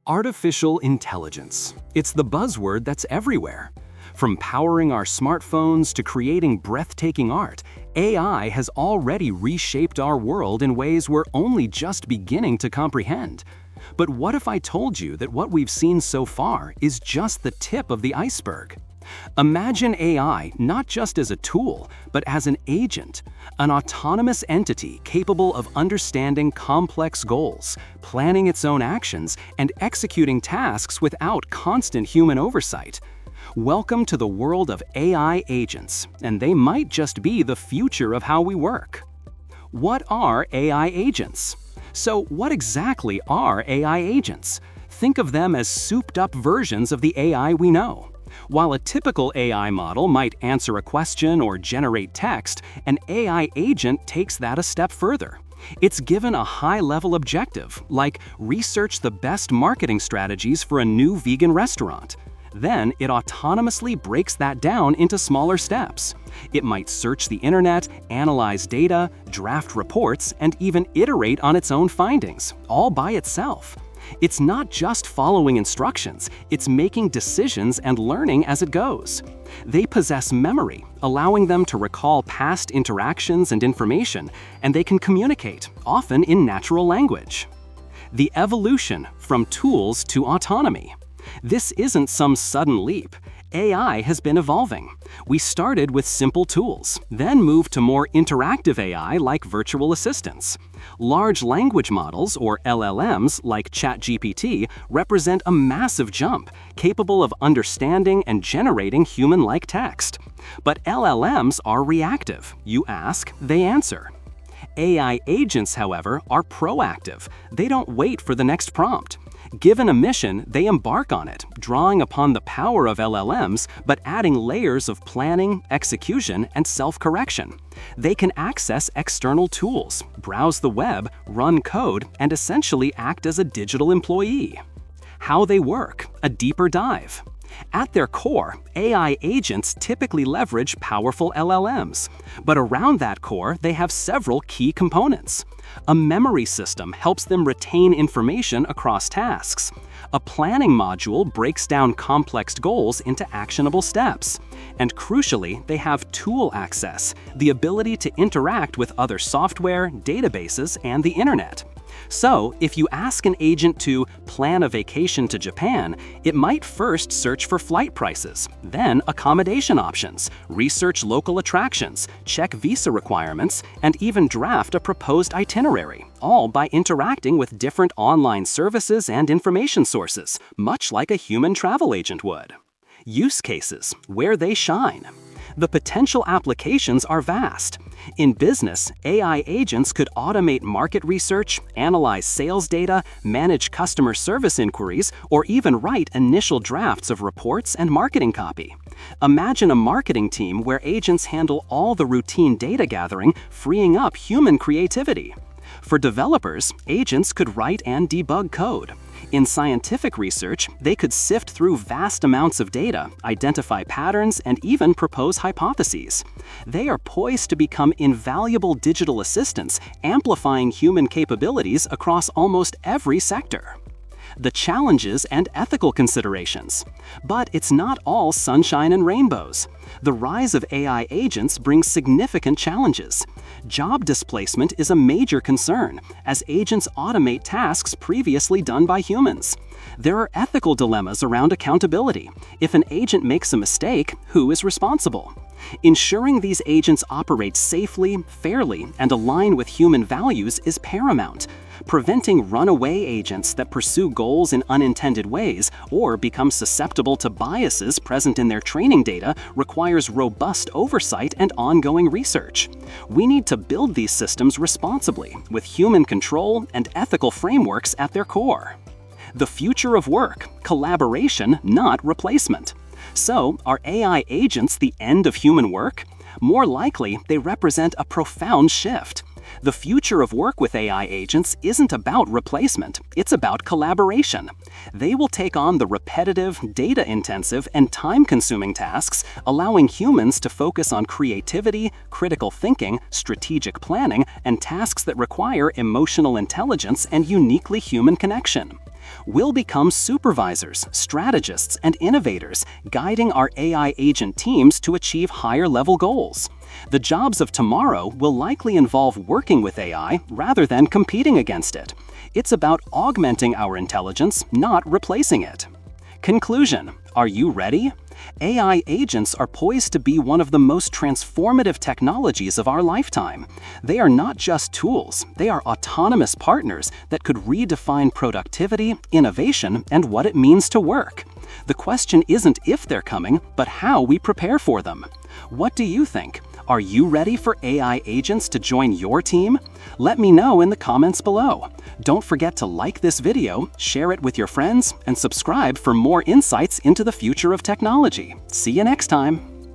Artificial intelligence. It's the buzzword that's everywhere. From powering our smartphones to creating breathtaking art, AI has already reshaped our world in ways we're only just beginning to comprehend. But what if I told you that what we've seen so far is just the tip of the iceberg? Imagine AI not just as a tool, but as an agent, an autonomous entity capable of understanding complex goals, planning its own actions, and executing tasks without constant human oversight. Welcome to the world of AI agents, and they might just be the future of how we work. What are AI agents? So, what exactly are AI agents? Think of them as souped-up versions of the AI we know. While a typical AI model might answer a question or generate text, an AI agent takes that a step further. It's given a high-level objective, like research the best marketing strategies for a new vegan restaurant. Then it autonomously breaks that down into smaller steps. It might search the internet, analyze data, draft reports, and even iterate on its own findings, all by itself. It's not just following instructions, it's making decisions and learning as it goes. They possess memory, allowing them to recall past interactions and information, and they can communicate, often in natural language. The evolution from tools to autonomy. This isn't some sudden leap. AI has been evolving. We started with simple tools, then moved to more interactive AI like virtual assistants. Large language models, or LLMs, like ChatGPT, represent a massive jump, capable of understanding and generating human-like text. But LLMs are reactive. You ask, they answer. AI agents, however, are proactive. They don't wait for the next prompt. Given a mission, they embark on it, drawing upon the power of LLMs, but adding layers of planning, execution, and self-correction. They can access external tools, browse the web, run code, and essentially act as a digital employee. How they work, a deeper dive. At their core, AI agents typically leverage powerful LLMs. But around that core, they have several key components. A memory system helps them retain information across tasks. A planning module breaks down complex goals into actionable steps. And crucially, they have tool access, the ability to interact with other software, databases, and the internet. So, if you ask an agent to plan a vacation to Japan, it might first search for flight prices, then accommodation options, research local attractions, check visa requirements, and even draft a proposed itinerary, all by interacting with different online services and information sources, much like a human travel agent would. Use cases, where they shine. The potential applications are vast. In business, AI agents could automate market research, analyze sales data, manage customer service inquiries, or even write initial drafts of reports and marketing copy. Imagine a marketing team where agents handle all the routine data gathering, freeing up human creativity. For developers, agents could write and debug code. In scientific research, they could sift through vast amounts of data, identify patterns, and even propose hypotheses. They are poised to become invaluable digital assistants, amplifying human capabilities across almost every sector. The challenges and ethical considerations. But it's not all sunshine and rainbows. The rise of AI agents brings significant challenges. Job displacement is a major concern, as agents automate tasks previously done by humans. There are ethical dilemmas around accountability. If an agent makes a mistake, who is responsible? Ensuring these agents operate safely, fairly, and align with human values is paramount. Preventing runaway agents that pursue goals in unintended ways or become susceptible to biases present in their training data requires robust oversight and ongoing research. We need to build these systems responsibly, with human control and ethical frameworks at their core. The future of work, collaboration, not replacement. So, are AI agents the end of human work? More likely, they represent a profound shift. The future of work with AI agents isn't about replacement, it's about collaboration. They will take on the repetitive, data-intensive, and time-consuming tasks, allowing humans to focus on creativity, critical thinking, strategic planning, and tasks that require emotional intelligence and uniquely human connection. We'll become supervisors, strategists, and innovators, guiding our AI agent teams to achieve higher-level goals. The jobs of tomorrow will likely involve working with AI rather than competing against it. It's about augmenting our intelligence, not replacing it. Conclusion: are you ready? AI agents are poised to be one of the most transformative technologies of our lifetime. They are not just tools, they are autonomous partners that could redefine productivity, innovation, and what it means to work. The question isn't if they're coming, but how we prepare for them. What do you think? Are you ready for AI agents to join your team? Let me know in the comments below. Don't forget to like this video, share it with your friends, and subscribe for more insights into the future of technology. See you next time!